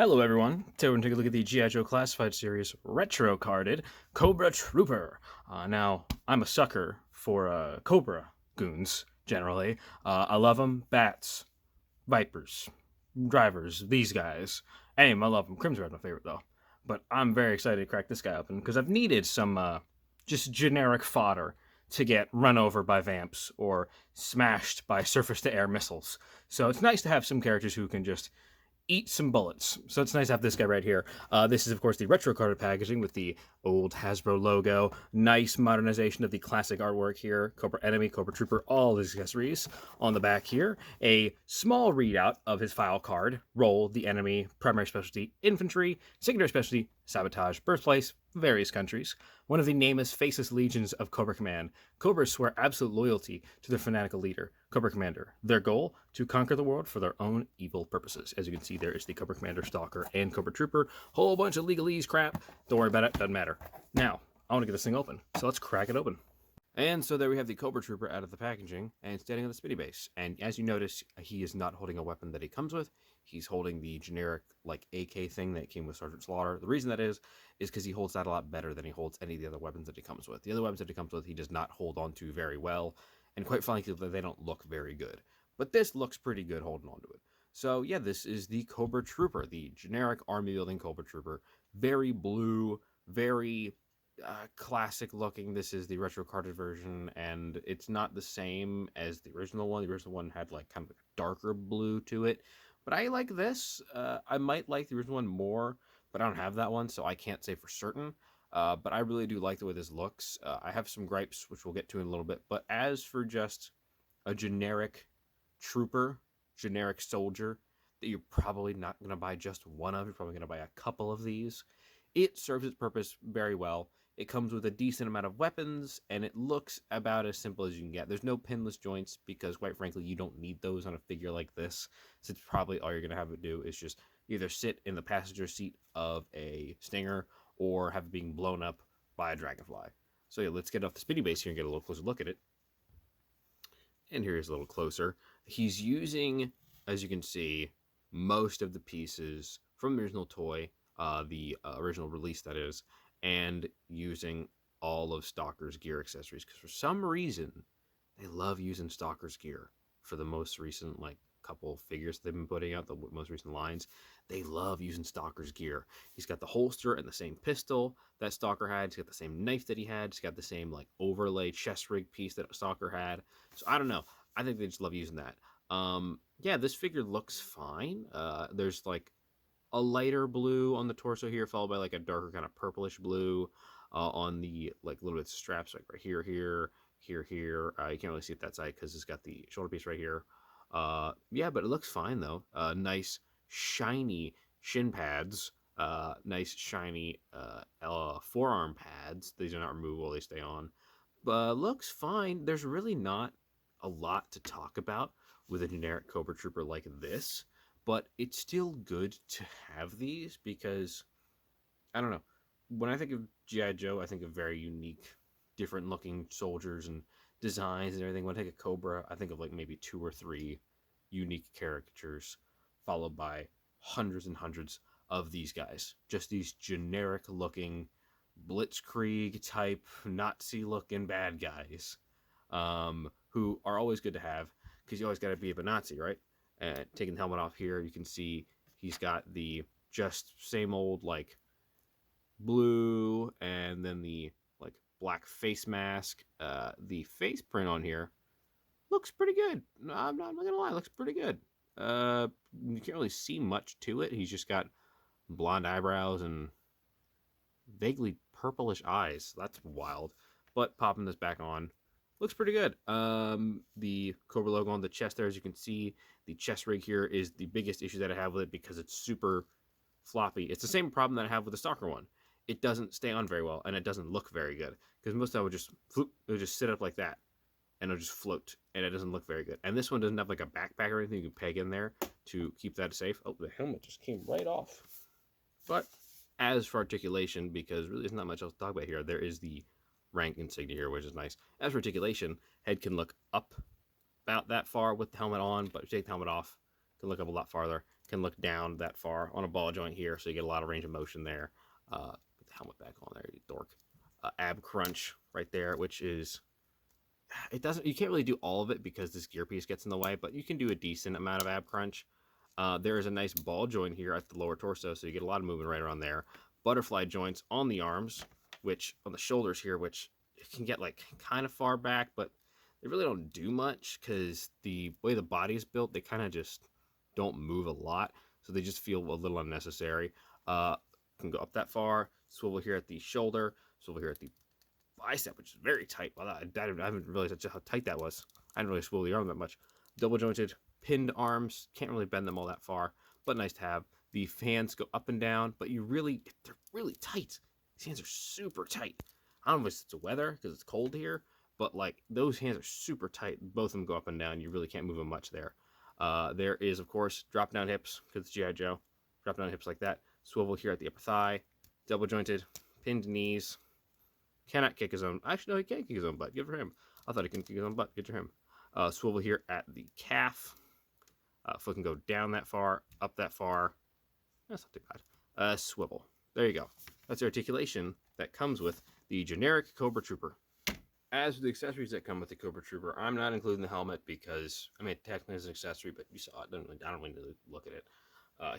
Hello everyone, today we're going to take a look at the G.I. Joe Classified Series Retro Carded Cobra Trooper. Now, I'm a sucker for Cobra goons, generally. I love them. Bats, Vipers, Drivers, these guys. Anyway, I love them. Crimson Red's my favorite though. But I'm very excited to crack this guy open because I've needed some just generic fodder to get run over by vamps or smashed by surface-to-air missiles. So it's nice to have some characters who can just eat some bullets. So it's nice to have this guy right here. This is, of course, the retro carded packaging with the old Hasbro logo. Nice modernization of the classic artwork here. Cobra Enemy, Cobra Trooper, all the accessories on the back here. A small readout of his file card. Role, the enemy, primary specialty, infantry, secondary specialty, sabotage, birthplace, various countries. One of the nameless, faceless legions of Cobra Command. Cobras swear absolute loyalty to their fanatical leader, Cobra Commander. Their goal, to conquer the world for their own evil purposes. As you can see, there is the Cobra Commander, Stalker, and Cobra Trooper. Whole bunch of legalese crap. Don't worry about it, doesn't matter. Now, I want to get this thing open, so let's crack it open. And so there we have the Cobra Trooper out of the packaging and standing on the spinny base. And as you notice, he is not holding a weapon that he comes with. He's holding the generic, like, AK thing that came with Sergeant Slaughter. The reason that is because he holds that a lot better than he holds any of the other weapons that he comes with. The other weapons that he comes with, he does not hold on to very well. And quite frankly, they don't look very good. But this looks pretty good holding on to it. So yeah, this is the Cobra Trooper, the generic army-wielding Cobra Trooper. Very blue, very classic looking. This is the retro carded version, and it's not the same as the original one. The original one had like kind of a darker blue to it, but I like this. I might like the original one more, but I don't have that one, so I can't say for certain. But I really do like the way this looks. I have some gripes, which we'll get to in a little bit, but as for just a generic trooper, generic soldier that you're probably not going to buy just one of, you're probably going to buy a couple of these, it serves its purpose very well. It comes with a decent amount of weapons, and it looks about as simple as you can get. There's no pinless joints because, quite frankly, you don't need those on a figure like this. So it's probably all you're going to have it do is just either sit in the passenger seat of a Stinger or have it being blown up by a Dragonfly. So yeah, let's get off the spinny base here and get a little closer look at it. And here's a little closer. He's using, as you can see, most of the pieces from the original toy, the original release that is, and using all of Stalker's gear accessories, because for some reason they love using Stalker's gear for the most recent couple figures they've been putting out, the most recent lines. They love using Stalker's gear. He's got the holster and the same pistol that Stalker had. He's got the same knife that he had. He's got the same overlay chest rig piece that Stalker had. So I don't know, I think they just love using that. Yeah, this figure looks fine. There's a lighter blue on the torso here, followed by a darker kind of purplish blue on the little bit of straps, right here. You can't really see it that side because it's got the shoulder piece right here. Yeah, but it looks fine though. Nice shiny shin pads. Nice shiny forearm pads. These are not removable; they stay on. But looks fine. There's really not a lot to talk about with a generic Cobra Trooper like this. But it's still good to have these because, I don't know, when I think of G.I. Joe, I think of very unique, different looking soldiers and designs and everything. When I think of Cobra, I think of maybe 2 or 3 unique caricatures, followed by hundreds and hundreds of these guys. Just these generic looking, blitzkrieg type, Nazi looking bad guys, who are always good to have because you always got to beat up a Nazi, right? Taking the helmet off here, you can see he's got the just same old blue, and then the black face mask. The face print on here looks pretty good. I'm not gonna lie, looks pretty good. You can't really see much to it. He's just got blonde eyebrows and vaguely purplish eyes. That's wild. But popping this back on, looks pretty good. The Cobra logo on the chest there, as you can see, the chest rig here is the biggest issue that I have with it because it's super floppy. It's the same problem that I have with the Stalker one. It doesn't stay on very well, and it doesn't look very good because most of it would just it would just sit up like that, and it'll just float, and it doesn't look very good. And this one doesn't have a backpack or anything you can peg in there to keep that safe. Oh, the helmet just came right off. But as for articulation, because really there's not much else to talk about here, there is the rank insignia here, which is nice. As for articulation, head can look up about that far with the helmet on, but if you take the helmet off, it can look up a lot farther. can look down that far on a ball joint here, so you get a lot of range of motion there. Put the helmet back on there, you dork. Ab crunch right there, which is, it doesn't, you can't really do all of it because this gear piece gets in the way, but you can do a decent amount of ab crunch. There is a nice ball joint here at the lower torso, so you get a lot of movement right around there. Butterfly joints on the arms, which on the shoulders here, which it can get like kind of far back, but they really don't do much because the way the body is built, they kind of just don't move a lot, so they just feel a little unnecessary. Can go up that far. Swivel here at the shoulder, swivel here at the bicep, which is very tight. Wow, I haven't realized just how tight that was. I didn't really swivel the arm that much. Double jointed, pinned arms. Can't really bend them all that far, but nice to have. The hands go up and down, but they're really tight. These hands are super tight. I don't know if it's the weather because it's cold here, but like those hands are super tight. Both of them go up and down. You really can't move them much there. There is, of course, drop down hips because it's G.I. Joe. Drop down hips like that. Swivel here at the upper thigh. Double jointed, pinned knees. Cannot kick his own. Actually, no, he can't kick his own butt. Good for him. I thought he couldn't kick his own butt. Good for him. Swivel here at the calf. Foot can go down that far, up that far. That's not too bad. Swivel. There you go. That's the articulation that comes with the generic Cobra Trooper. As for the accessories that come with the Cobra Trooper, I'm not including the helmet because, I mean, technically it's an accessory, but you saw it. I don't really look at it.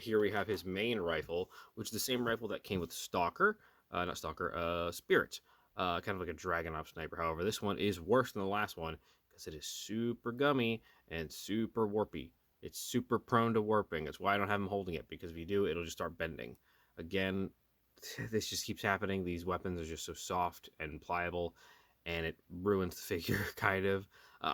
Here we have his main rifle, which is the same rifle that came with Stalker. Not Stalker, Spirit. Kind of like a Dragunov sniper. However, this one is worse than the last one because it is super gummy and super warpy. It's super prone to warping. That's why I don't have him holding it, because if you do, it'll just start bending. Again, this just keeps happening. These weapons are just so soft and pliable, and it ruins the figure, kind of.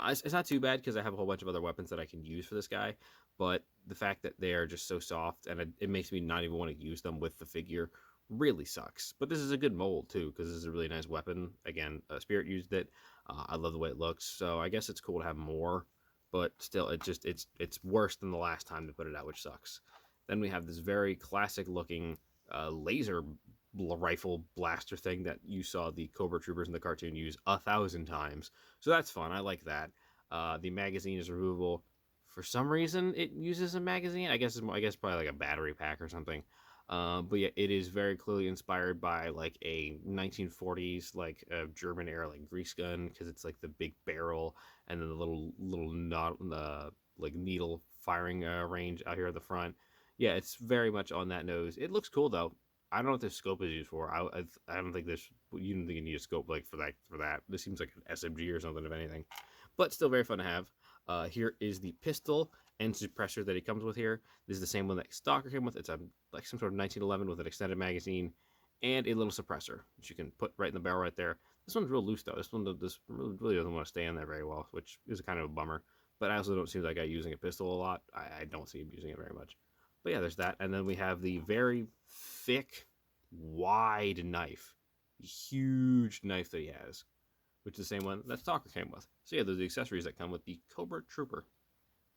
It's not too bad because I have a whole bunch of other weapons that I can use for this guy, but the fact that they are just so soft, and it makes me not even want to use them with the figure, really sucks. But this is a good mold, too, because this is a really nice weapon. Again, Spirit used it. I love the way it looks, so I guess it's cool to have more, but still, it's worse than the last time they put it out, which sucks. Then we have this very classic-looking laser rifle blaster thing that you saw the Cobra Troopers in the cartoon use 1,000 times. So that's fun. I like that. The magazine is removable. For some reason, it uses a magazine. I guess probably like a battery pack or something. But yeah, it is very clearly inspired by like a 1940s like German era like grease gun, because it's like the big barrel and then the little like needle firing range out here at the front. Yeah, it's very much on that nose. It looks cool though. I don't know what this scope is used for. I don't think this. You don't think you need a scope like for that. This seems like an SMG or something, if anything. But still very fun to have. Here is the pistol and suppressor that he comes with here. This is the same one that Stalker came with. It's like some sort of 1911 with an extended magazine and a little suppressor, which you can put right in the barrel right there. This one's real loose though. This really doesn't want to stay in there very well, which is kind of a bummer. But I also don't see that guy using a pistol a lot. I don't see him using it very much. But yeah, there's that. And then we have the very thick, wide knife. Huge knife that he has, which is the same one that Stalker came with. So yeah, those are the accessories that come with the Cobra Trooper.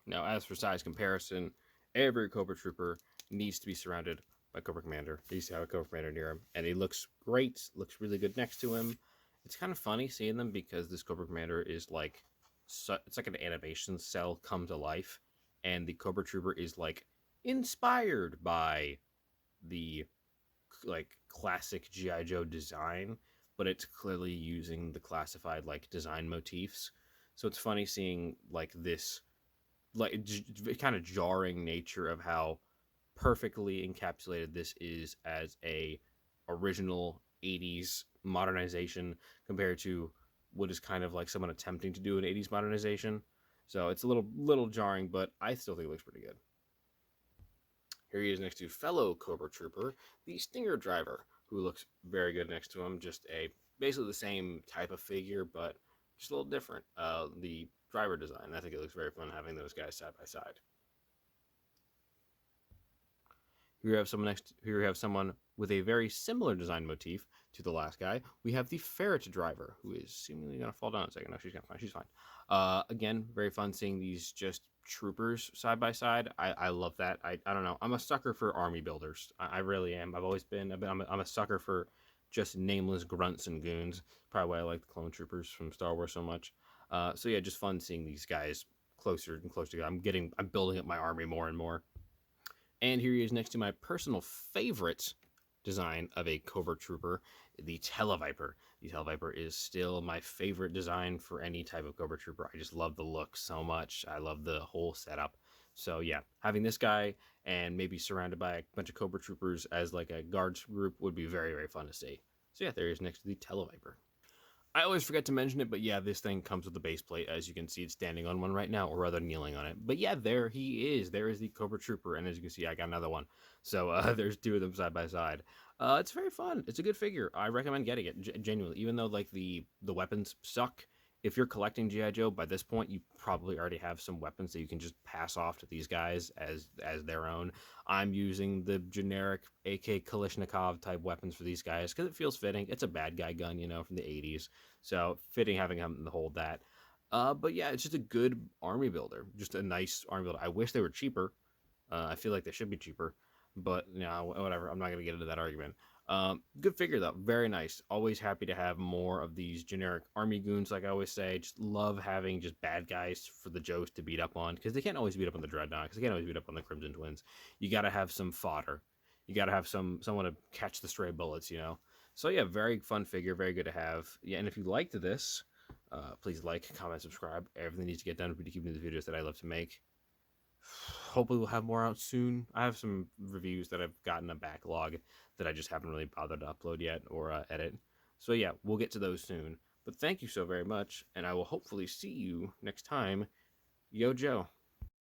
Now, as for size comparison, every Cobra Trooper needs to be surrounded by Cobra Commander. He needs to have a Cobra Commander near him, and he looks great, looks really good next to him. It's kind of funny seeing them because this Cobra Commander is like, it's like an animation cell come to life, and the Cobra Trooper is like inspired by the like classic G.I. Joe design, but it's clearly using the classified like design motifs. So it's funny seeing like this like kind of jarring nature of how perfectly encapsulated this is as a original 80s modernization compared to what is kind of like someone attempting to do an 80s modernization. So it's a little jarring, but I still think it looks pretty good. Here he is next to fellow Cobra Trooper, the Stinger Driver, who looks very good next to him. Just basically the same type of figure, but just a little different. The driver design, I think it looks very fun having those guys side by side. Here we have someone with a very similar design motif to the last guy. We have the Ferret Driver, who is seemingly going to fall down in a second. No, she's fine. She's fine. Again, very fun seeing these just troopers side by side. I love that. I don't know. I'm a sucker for army builders. I really am. I've always been. I'm a sucker for just nameless grunts and goons. Probably why I like the clone troopers from Star Wars so much. So yeah, just fun seeing these guys closer and closer together. I'm building up my army more and more. And here he is next to my personal favorite design of a Cobra Trooper, the Televiper. The Televiper is still my favorite design for any type of Cobra Trooper. I just love the look so much. I love the whole setup. So yeah, having this guy and maybe surrounded by a bunch of Cobra Troopers as like a guards group would be very, very fun to see. So yeah, there he is next to the Televiper. I always forget to mention it, but yeah, this thing comes with a base plate. As you can see, it's standing on one right now, or rather kneeling on it. But yeah, there he is. There is the Cobra Trooper, and as you can see, I got another one. So there's two of them side by side. It's very fun. It's a good figure. I recommend getting it, genuinely. Even though like the weapons suck, if you're collecting GI Joe by this point, you probably already have some weapons that you can just pass off to these guys as their own. I'm using the generic AK Kalashnikov type weapons for these guys because it feels fitting. It's a bad guy gun, you know, from the 80s, so fitting having him hold that. But yeah, it's just a good army builder, just a nice army builder. I wish they were cheaper. I feel like they should be cheaper, but you know, whatever. I'm not gonna get into that argument. Good figure though, very nice. Always happy to have more of these generic army goons, like I always say. Just love having just bad guys for the Joes to beat up on, because they can't always beat up on the Dreadnought, because they can't always beat up on the Crimson Twins. You got to have some fodder. You got to have someone to catch the stray bullets, you know. So yeah, very fun figure, very good to have. Yeah, and if you liked this, please like, comment, subscribe. Everything needs to get done for me to keep doing the videos that I love to make. Hopefully we'll have more out soon. I have some reviews that I've gotten a backlog that I just haven't really bothered to upload yet or edit. So yeah, we'll get to those soon. But thank you so very much, and I will hopefully see you next time. Yo, Joe.